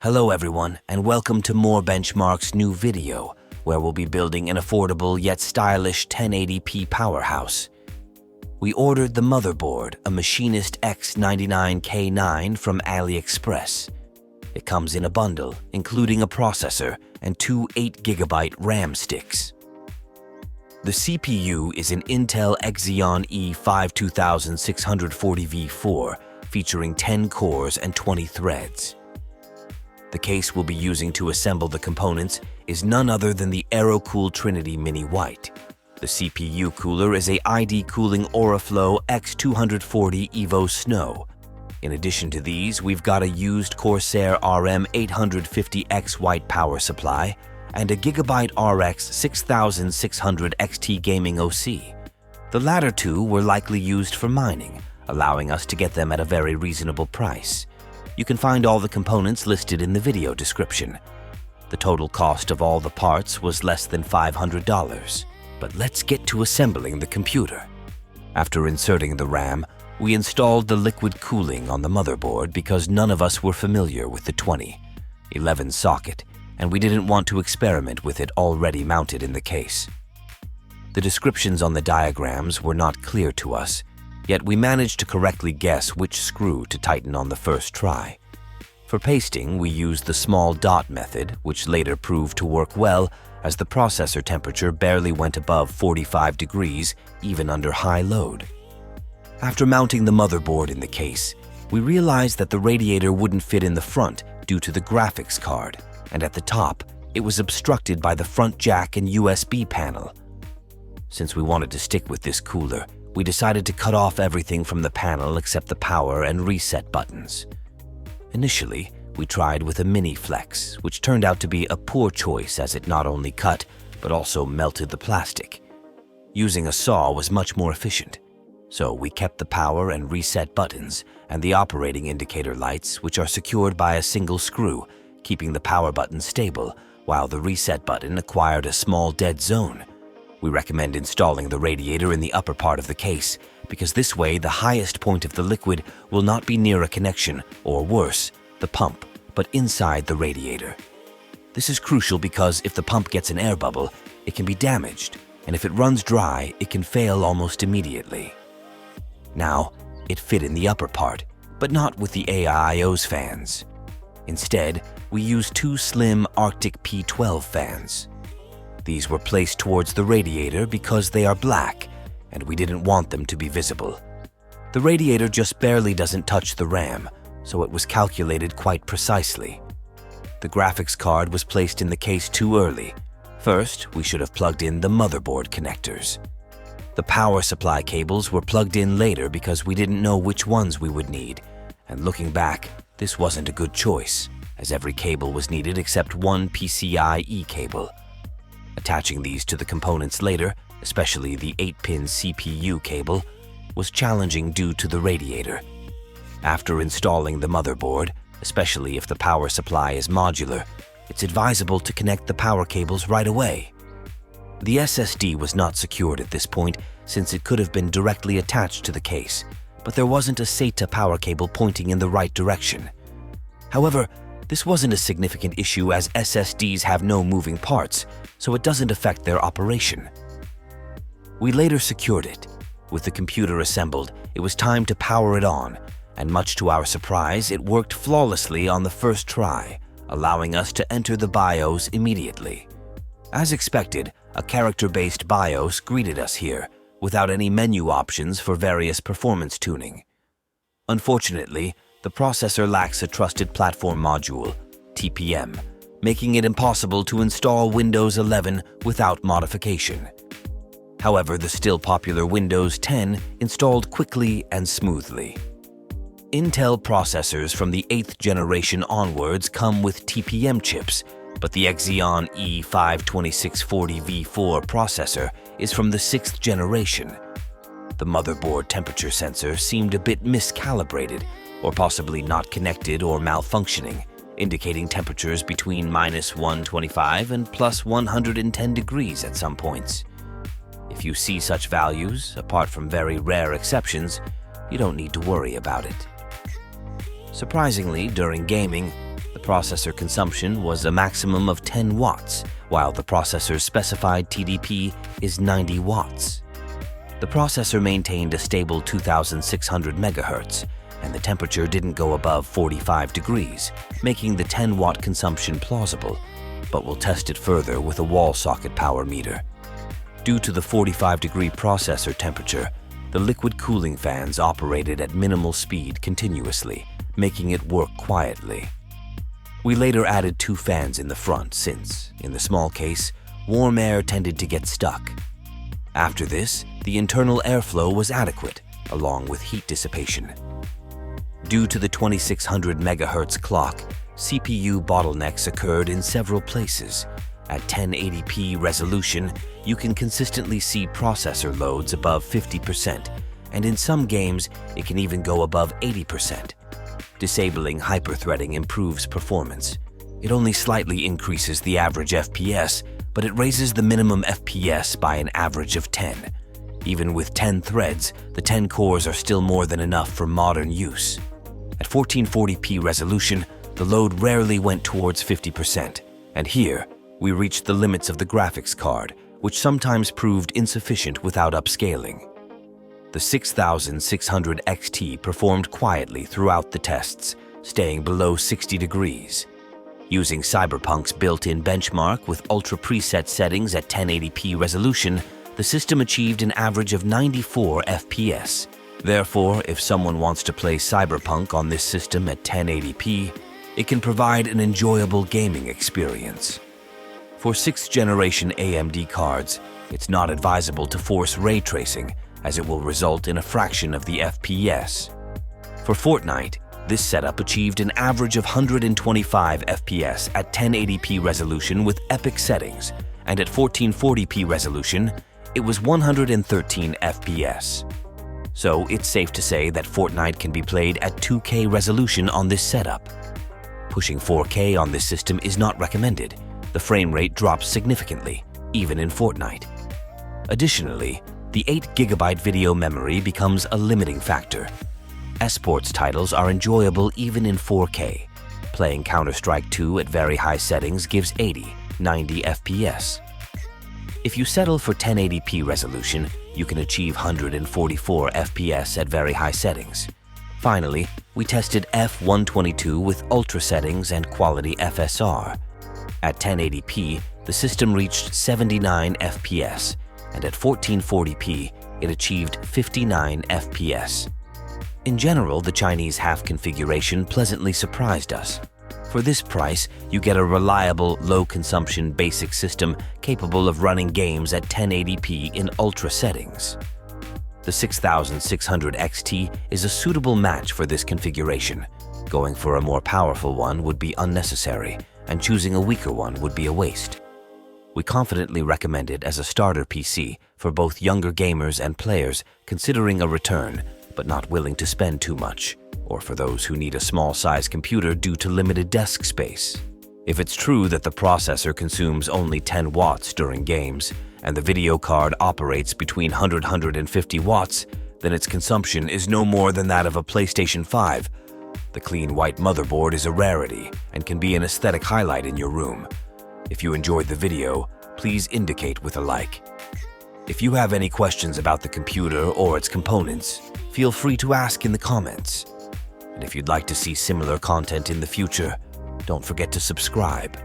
Hello everyone, and welcome to more Benchmarks' new video, where we'll be building an affordable yet stylish 1080p powerhouse. We ordered the motherboard, a Machinist X99 K9 from AliExpress. It comes in a bundle, including a processor and two 8GB RAM sticks. The CPU is an Intel Xeon E5-2640 featuring 10 cores and 20 threads. The case we'll be using to assemble the components is none other than the Aerocool Trinity Mini-G-WT-v1. The CPU cooler is a ID cooling Auraflow X 240 Evo Snow. In addition to these, we've got a used Corsair RM850x white power supply and a Gigabyte RX 6600 XT gaming OC. The latter two were likely used for mining, allowing us to get them at a very reasonable price. You can find all the components listed in the video description. The total cost of all the parts was less than $500. But let's get to assembling the computer. After inserting the RAM, we installed the liquid cooling on the motherboard because none of us were familiar with the 2011 socket, and we didn't want to experiment with it already mounted in the case. The descriptions on the diagrams were not clear to us, yet we managed to correctly guess which screw to tighten on the first try. For pasting, we used the small dot method, which later proved to work well as the processor temperature barely went above 45 degrees even under high load. After mounting the motherboard in the case, we realized that the radiator wouldn't fit in the front due to the graphics card, and at the top, it was obstructed by the front jack and USB panel. Since we wanted to stick with this cooler, we decided to cut off everything from the panel except the power and reset buttons. Initially, we tried with a mini flex, which turned out to be a poor choice as it not only cut, but also melted the plastic. Using a saw was much more efficient, so we kept the power and reset buttons and the operating indicator lights, which are secured by a single screw, keeping the power button stable, while the reset button acquired a small dead zone. We recommend installing the radiator in the upper part of the case, because this way the highest point of the liquid will not be near a connection, or worse, the pump, but inside the radiator. This is crucial because if the pump gets an air bubble, it can be damaged, and if it runs dry, it can fail almost immediately. Now, it fit in the upper part, but not with the AIO's fans. Instead, we used two slim Arctic P12 fans. These were placed towards the radiator because they are black, and we didn't want them to be visible. The radiator just barely doesn't touch the RAM, so it was calculated quite precisely. The graphics card was placed in the case too early. First, we should have plugged in the motherboard connectors. The power supply cables were plugged in later because we didn't know which ones we would need, and looking back, this wasn't a good choice, as every cable was needed except one PCIe cable. Attaching these to the components later, especially the 8-pin CPU cable, was challenging due to the radiator. After installing the motherboard, especially if the power supply is modular, it's advisable to connect the power cables right away. The SSD was not secured at this point since it could have been directly attached to the case, but there wasn't a SATA power cable pointing in the right direction. However, this wasn't a significant issue as SSDs have no moving parts, so it doesn't affect their operation. We later secured it. With the computer assembled, it was time to power it on, and much to our surprise, it worked flawlessly on the first try, allowing us to enter the BIOS immediately. As expected, a character-based BIOS greeted us here, without any menu options for various performance tuning. Unfortunately, the processor lacks a Trusted Platform Module, TPM, making it impossible to install Windows 11 without modification. However, the still popular Windows 10 installed quickly and smoothly. Intel processors from the 8th generation onwards come with TPM chips, but the Xeon E5-2640 processor is from the 6th generation. The motherboard temperature sensor seemed a bit miscalibrated, or possibly not connected or malfunctioning, indicating temperatures between -125 and +110 degrees at some points. If you see such values, apart from very rare exceptions, you don't need to worry about it. Surprisingly, during gaming, the processor consumption was a maximum of 10 watts, while the processor's specified TDP is 90 watts. The processor maintained a stable 2600 MHz, and the temperature didn't go above 45 degrees, making the 10-watt consumption plausible, but we'll test it further with a wall socket power meter. Due to the 45-degree processor temperature, the liquid cooling fans operated at minimal speed continuously, making it work quietly. We later added 2 fans in the front since, in the small case, warm air tended to get stuck. After this, the internal airflow was adequate, along with heat dissipation. Due to the 2600 MHz clock, CPU bottlenecks occurred in several places. At 1080p resolution, you can consistently see processor loads above 50%, and in some games, it can even go above 80%. Disabling hyperthreading improves performance. It only slightly increases the average FPS, but it raises the minimum FPS by an average of 10. Even with 10 threads, the 10 cores are still more than enough for modern use. At 1440p resolution, the load rarely went towards 50%, and here, we reached the limits of the graphics card, which sometimes proved insufficient without upscaling. The 6600 XT performed quietly throughout the tests, staying below 60 degrees. Using Cyberpunk's built-in benchmark with ultra preset settings at 1080p resolution, the system achieved an average of 94 FPS. Therefore, if someone wants to play Cyberpunk on this system at 1080p, it can provide an enjoyable gaming experience. For 6th generation AMD cards, it's not advisable to force ray tracing, as it will result in a fraction of the FPS. For Fortnite, this setup achieved an average of 125 FPS at 1080p resolution with epic settings, and at 1440p resolution, it was 113 FPS. So it's safe to say that Fortnite can be played at 2K resolution on this setup. Pushing 4K on this system is not recommended. The frame rate drops significantly, even in Fortnite. Additionally, the 8GB video memory becomes a limiting factor. Esports titles are enjoyable even in 4K. Playing Counter-Strike 2 at very high settings gives 80-90 FPS. If you settle for 1080p resolution, you can achieve 144 FPS at very high settings. Finally, we tested F122 with ultra settings and quality FSR. At 1080p, the system reached 79 FPS, and at 1440p, it achieved 59 FPS. In general, the Chinese half configuration pleasantly surprised us. For this price, you get a reliable, low-consumption basic system capable of running games at 1080p in ultra settings. The 6600 XT is a suitable match for this configuration. Going for a more powerful one would be unnecessary, and choosing a weaker one would be a waste. We confidently recommend it as a starter PC for both younger gamers and players considering a return, but not willing to spend too much, or for those who need a small-size computer due to limited desk space. If it's true that the processor consumes only 10 watts during games, and the video card operates between 100–150 watts, then its consumption is no more than that of a PlayStation 5. The clean white motherboard is a rarity and can be an aesthetic highlight in your room. If you enjoyed the video, please indicate with a like. If you have any questions about the computer or its components, feel free to ask in the comments. And if you'd like to see similar content in the future, don't forget to subscribe.